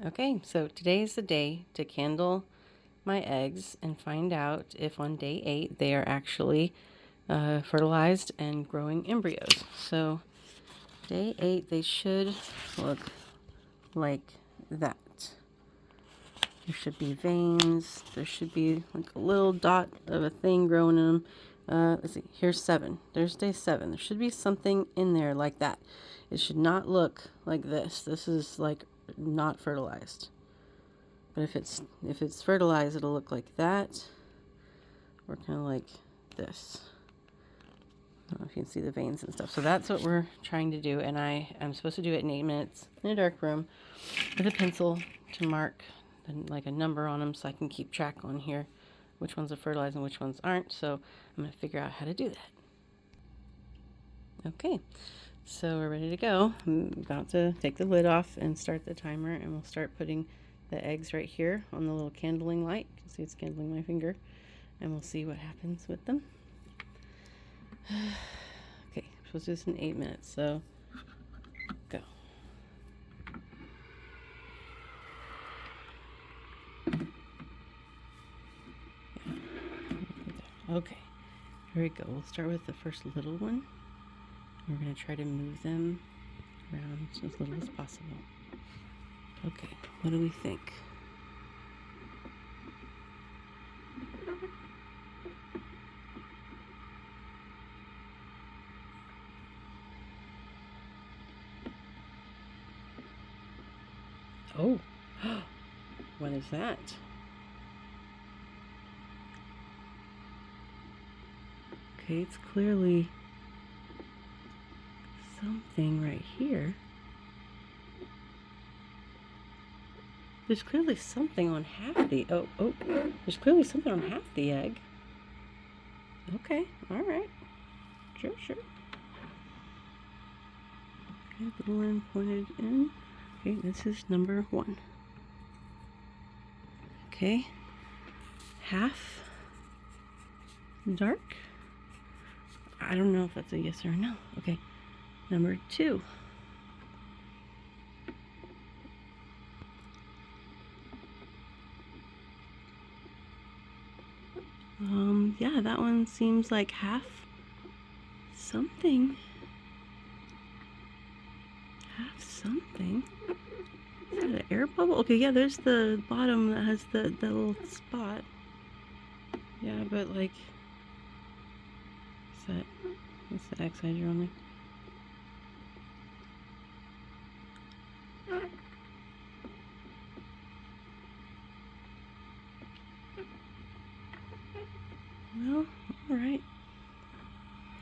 Okay, so today is the day to candle my eggs and find out if on day 8 they are actually fertilized and growing embryos. So day 8 they should look like that. There should be veins. There should be like a little dot of a thing growing in them. Let's see, here's 7. There's day 7. There should be something in there like that. It should not look like this. This is like not fertilized. But if it's fertilized, it'll look like that, or kind of like this. I don't know if you can see the veins and stuff. So that's what we're trying to do, and I am supposed to do it in 8 minutes in a dark room with a pencil to mark like a number on them, so I can keep track on here which ones are fertilized and which ones aren't. So I'm going to figure out how to do that. Okay, so we're ready to go. I'm about to take the lid off and start the timer, and we'll start putting the eggs right here on the little candling light. You can see it's candling my finger, and we'll see what happens with them. Okay, I'm supposed to do this in 8 minutes, so go. Okay, here we go. We'll start with the first little one. We're going to try to move them around as little as possible. Okay, what do we think? Oh, what is that? Okay, it's clearly something right here. There's clearly something on half the, there's clearly something on half the egg. Okay, all right. Sure. Okay, the one pointed in. Okay, this is number 1. Okay, half dark. I don't know if that's a yes or a no. Okay, number 2. Yeah, that one seems like half something. Half something. Is that an air bubble? Okay, yeah, there's the bottom that has the little spot. Yeah, but like, what's the X I drew on there? Well, alright.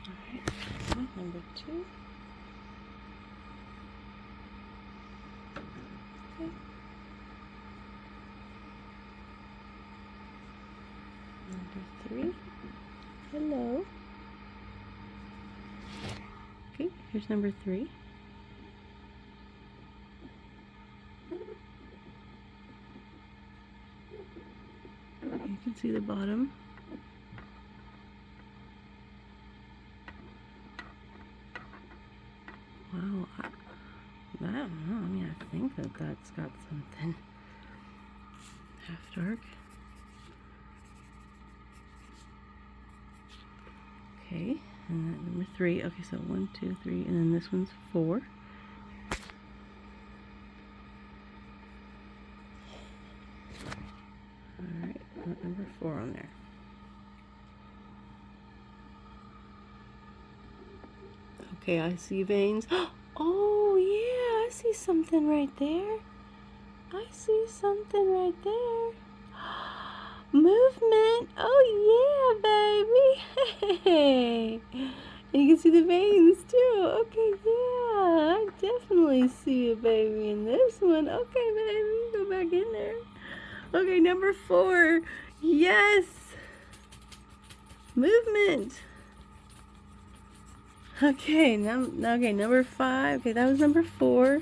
Alright, so number 2. Okay. Number 3. Hello. Okay, here's number 3. You can see the bottom. Wow, I don't know. I mean, I think that's got something. Half dark. Okay, and then number 3. Okay, so 1, 2, 3, and then this one's 4. Alright, put number 4 on there. Okay, I see veins. Oh, yeah, I see something right there. I see something right there. Movement. Oh, yeah, baby. Hey. And you can see the veins, too. Okay, yeah. I definitely see a baby in this one. Okay, baby. Go back in there. Okay, number 4. Yes. Movement. Okay, number 5. Okay, that was number 4.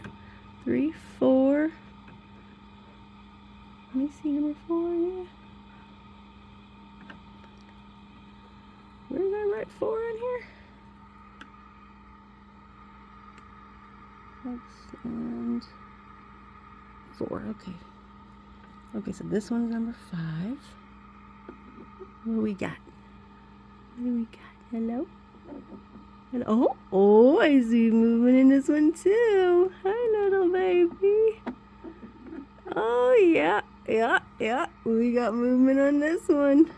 3, 4. Let me see number 4. Yeah. Where did I write 4 in here? And 4. Okay. Okay, so this one's number 5. What do we got? What do we got? Hello? Hello? Oh, I see movement in this one too. Hi, little baby. Oh, yeah. We got movement on this one.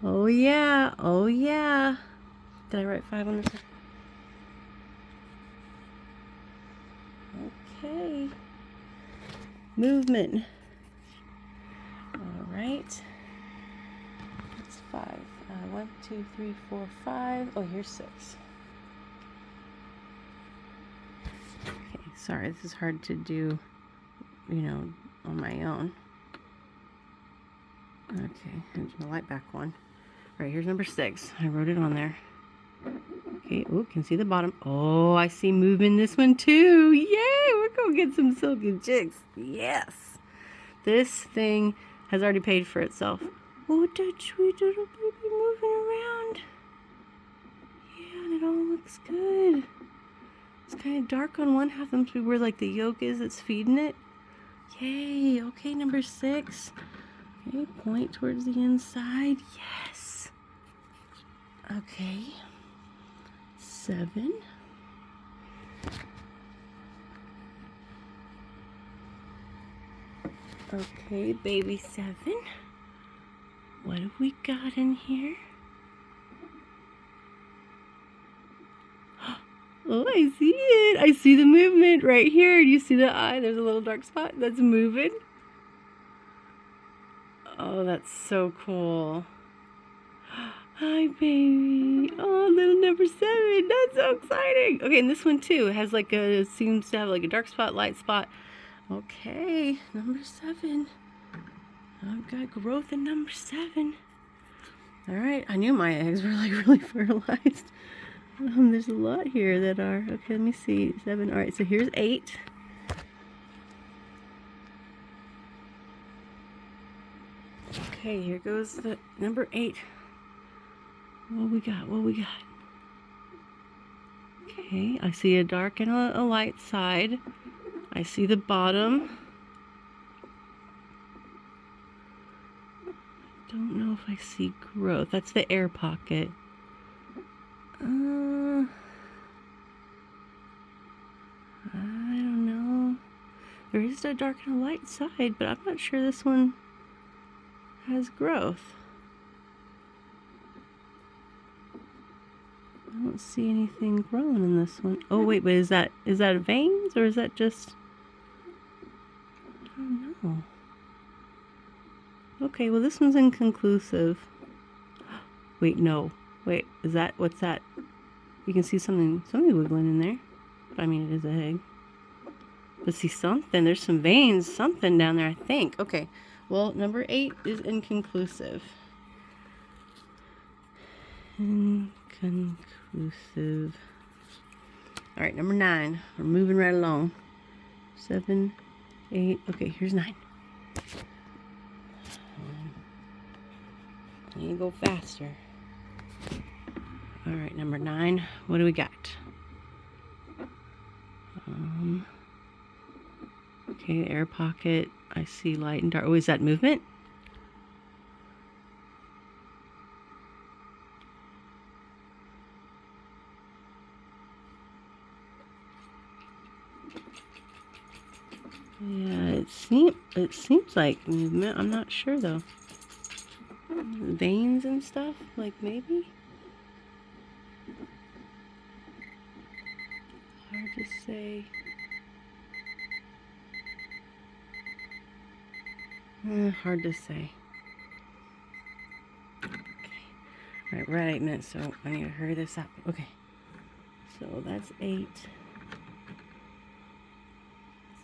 Oh, yeah. Oh, yeah. Did I write 5 on this one? Okay. Movement. All right. That's 5. 1, 2, 3, 4, 5. Oh, here's 6. Okay, sorry, this is hard to do, on my own. Okay, here's my light back one. All right, here's number 6. I wrote it on there. Okay, oh, can see the bottom. Oh, I see movement in this one too. Yay, we're gonna get some silky chicks. Yes. This thing has already paid for itself. Oh, that sweet little baby moving around. Yeah, and it all looks good. It's kind of dark on one half. Them where like the yolk is that's feeding it. Yay. Okay, number 6. Okay, point towards the inside. Yes. Okay. 7. Okay, baby 7. What have we got in here? Oh, I see it. I see the movement right here. Do you see the eye? There's a little dark spot that's moving. Oh, that's so cool. Hi, baby. Oh, little number 7. That's so exciting. Okay, and this one too has seems to have like a dark spot, light spot. Okay, number 7. I've got growth in number 7. All right, I knew my eggs were like really fertilized. There's a lot here that are. Okay, let me see. 7. All right, so here's 8. Okay, here goes the number 8. What we got? What we got? Okay, I see a dark and a light side. I see the bottom. Don't know if I see growth. That's the air pocket. I don't know. There is a dark and a light side, but I'm not sure this one has growth. I don't see anything growing in this one. Oh wait, but is that veins or is that just? I don't know. Okay, well this one's inconclusive. Wait, no. Wait, what's that? You can see something wiggling in there. But I mean, it is an egg. But see something, there's some veins, something down there, I think. Okay, well, number 8 is inconclusive. Inconclusive. All right, number 9. We're moving right along. 7, 8. Okay, here's 9. I need to go faster. All right, number 9. What do we got? Okay, air pocket. I see light and dark. Oh, is that movement? Yeah, it seems like movement. I'm not sure though. Veins and stuff, like maybe. Hard to say. Hard to say. Okay. All right, we're at 8 minutes, so I need to hurry this up. Okay. So that's 8.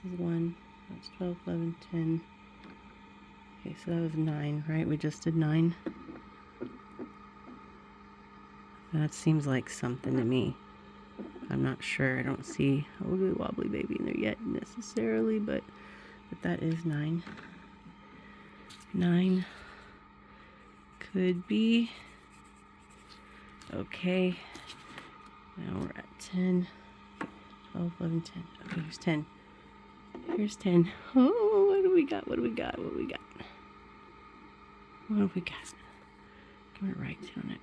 This is 1. That's 12, 11, 10. Okay, so that was 9, right? We just did 9. That seems like something to me. I'm not sure. I don't see a wiggly wobbly baby in there yet necessarily, but that is 9. 9 could be. Okay. Now we're at 10, 12, 11, 10. Okay, here's 10. Here's 10. Oh, what do we got? What do we got? What do we got? What have we got? I'm going to write down it.